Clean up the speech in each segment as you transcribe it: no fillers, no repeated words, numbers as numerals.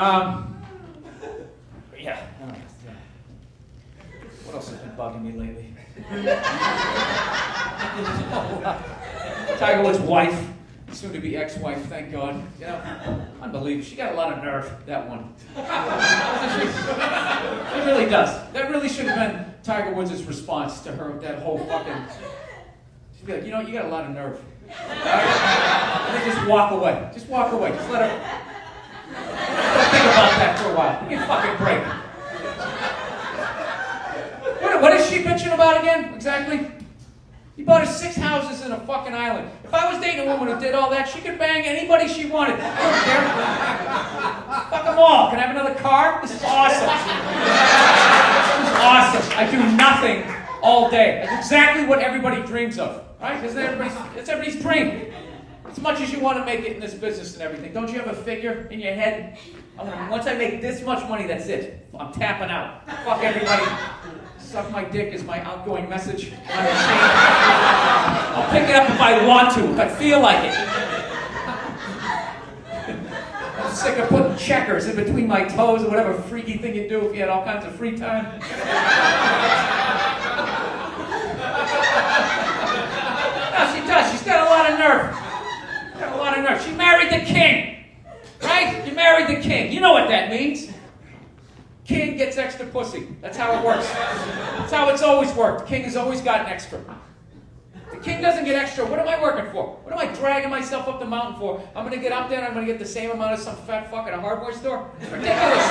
Yeah. What else has been bugging me lately? Tiger Woods' wife, soon to be ex-wife, thank God. You know, unbelievable. She got a lot of nerve, that one. It really does. That really should have been Tiger Woods' response to her, that whole fucking... She'd be like, you know, you got a lot of nerve. And then just walk away. Just walk away. Just let her... Think about that for a while. Give me a fucking break. What is she bitching about again, exactly? He bought her 6 houses in a fucking island. If I was dating a woman who did all that, she could bang anybody she wanted. I don't care. Fuck them all. Can I have another car? This is awesome. This is awesome. I do nothing all day. That's exactly what everybody dreams of, right? It's everybody's dream. As much as you want to make it in this business and everything, don't you have a figure in your head? Once I make this much money, that's it. I'm tapping out. Fuck everybody. Suck my dick is my outgoing message. I'll pick it up if I want to, if I feel like it. I'm sick of putting checkers in between my toes or whatever freaky thing you do if you had all kinds of free time. No, she does. She's got a lot of nerve. Got a lot of nerve. She married the king. Right? You married the king. You know what that means. King gets extra pussy. That's how it works. That's how it's always worked. The king has always gotten extra. The king doesn't get extra. What am I working for? What am I dragging myself up the mountain for? I'm going to get up there and I'm going to get the same amount as some fat fuck at a hardware store? It's ridiculous.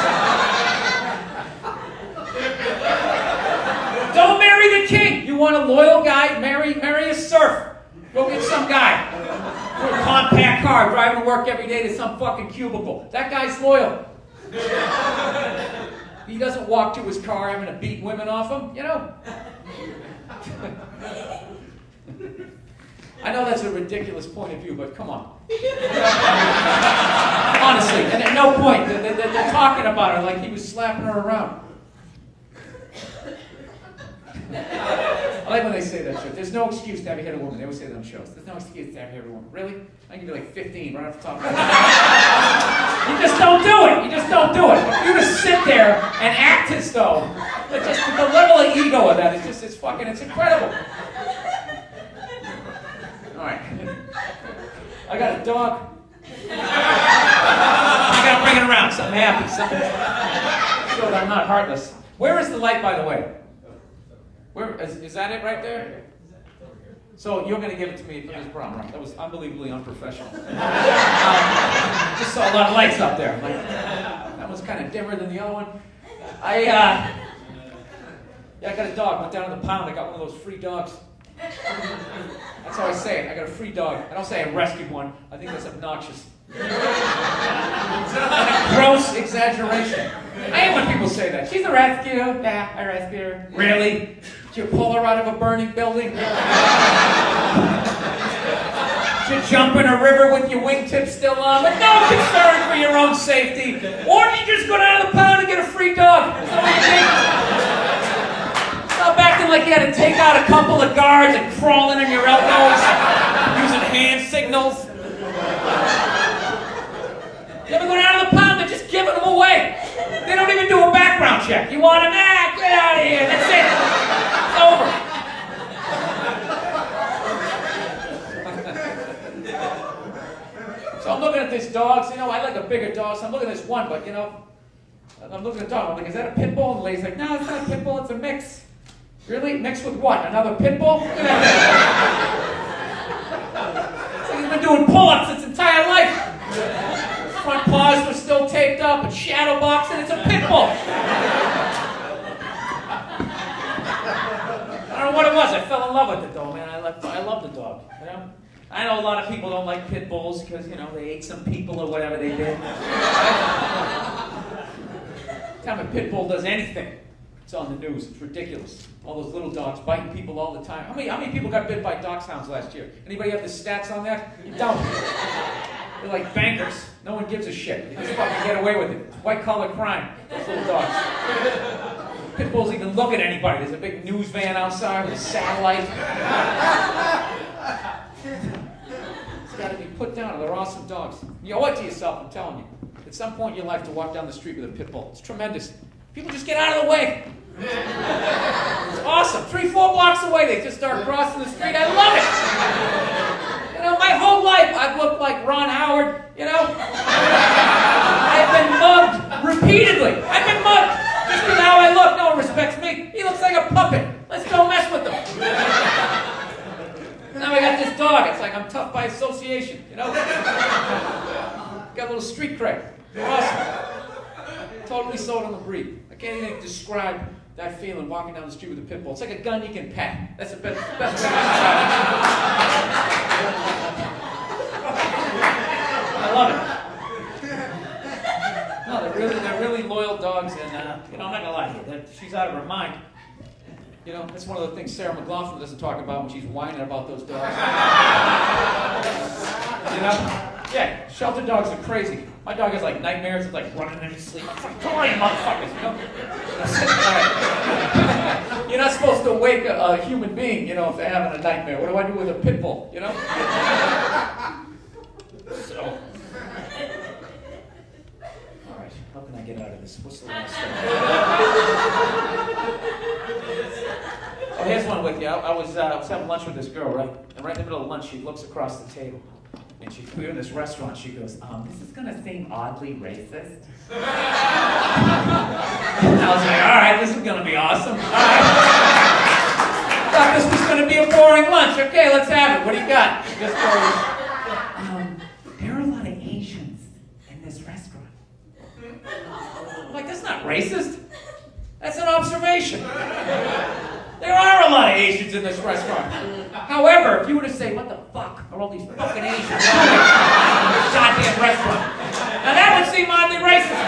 Don't marry the king. You want a loyal guy? Marry a serf. Go get some guy. With a compact car, driving to work every day to some fucking cubicle. That guy's loyal. He doesn't walk to his car having to beat women off him, you know? I know that's a ridiculous point of view, but come on. Honestly, and at no point, they're talking about her like he was slapping her around. I like when they say that shit. There's no excuse to have hit a woman. They always say that on shows. There's no excuse to have hit a woman. Really? I can be like 15 right off the top of my head. You just don't do it. You just don't do it. But you just sit there and act as though. Just the level of ego of that is just, it's incredible. All right. I got a dog. I gotta bring it around. Something happens. Something so that I'm not heartless. Where is the light, by the way? Where is that it right there? So you're going to give it to me for this prom, right? That was unbelievably unprofessional. Just saw a lot of lights up there. Like, that one's kind of dimmer than the other one. I got a dog. Went down to the pound. I got one of those free dogs. That's how I say it. I got a free dog. I don't say I rescued one. I think that's obnoxious. Gross exaggeration. I hate when people say that. She's a rescue. Yeah, I rescued her. Really? Did you pull her out of a burning building? Did you jump in a river with your wingtips still on, with no concern for your own safety? Or did you just go down to the pound and get a free dog? Is that what you think? Stop acting like you had to take out a couple of guards and crawling on your elbows, using hand signals. You ever go down to the pound, they're just giving them away. They don't even do a background check. You want them? Get out of here. That's it. It's over. So I'm looking at this dog. So, I like a bigger dog, so I'm looking at this one, but, I'm looking at the dog. I'm like, is that a pit bull? And the lady's like, no, it's not a pit bull, it's a mix. Really? Mixed with what? Another pit bull? It's like he's been doing pull-ups its entire life. Front paws were still taped up and shadow boxing. It's a pit bull. I don't know what it was. I fell in love with it though, man. I love the dog. I know a lot of people don't like pit bulls because they ate some people or whatever they did. Time a pit bull does anything, it's on the news. It's ridiculous. All those little dogs biting people all the time. How many people got bit by dachshunds last year? Anybody have the stats on that? You don't. They're like bankers. No one gives a shit. They just fucking get away with it. White collar crime. Those little dogs. Pit bulls even look at anybody. There's a big news van outside with a satellite. It's got to be put down. They're awesome dogs. You owe it to yourself, I'm telling you. at some point in your life to walk down the street with a pit bull. It's tremendous. People just get out of the way. It's awesome. 3-4 blocks away, they just start crossing the street. I love it. You know, my whole life I've looked like Ron Howard, you know. I've been mugged repeatedly. I've been mugged just because how I look. No one respects me. He looks like a puppet. Let's go mess with him. Now I got this dog. It's like I'm tough by association, you know. Got a little street cred. Awesome. Totally sold on the breed. I can't even describe that feeling walking down the street with a pit bull. It's like a gun you can pet. That's the best way to describe it. I love it. No, they're really loyal dogs, and you know, I'm not gonna lie to you. She's out of her mind. You know, that's one of the things Sarah McLachlan doesn't talk about when she's whining about those dogs. You know? Yeah, shelter dogs are crazy. My dog has like nightmares of like running in his sleep. Come on, you motherfuckers, you know? You're not supposed to wake a human being, you know, if they're having a nightmare. What do I do with a pit bull, you know? So. All right, how can I get out of this? What's the last thing? Oh, here's one with you. I was having lunch with this girl, right? And right in the middle of lunch, she looks across the table. And we were in this restaurant. She goes, this is going to seem oddly racist. And I was like, all right, this is going to be awesome. All right. Thought this was going to be a boring lunch. Okay, let's have it. What do you got? She just goes, there are a lot of Asians in this restaurant. I'm like, that's not racist. That's an observation. There are a lot of Asians in this restaurant. However, if you were to say, what the fuck are all these fucking Asians in this goddamn restaurant? Now that would seem oddly racist.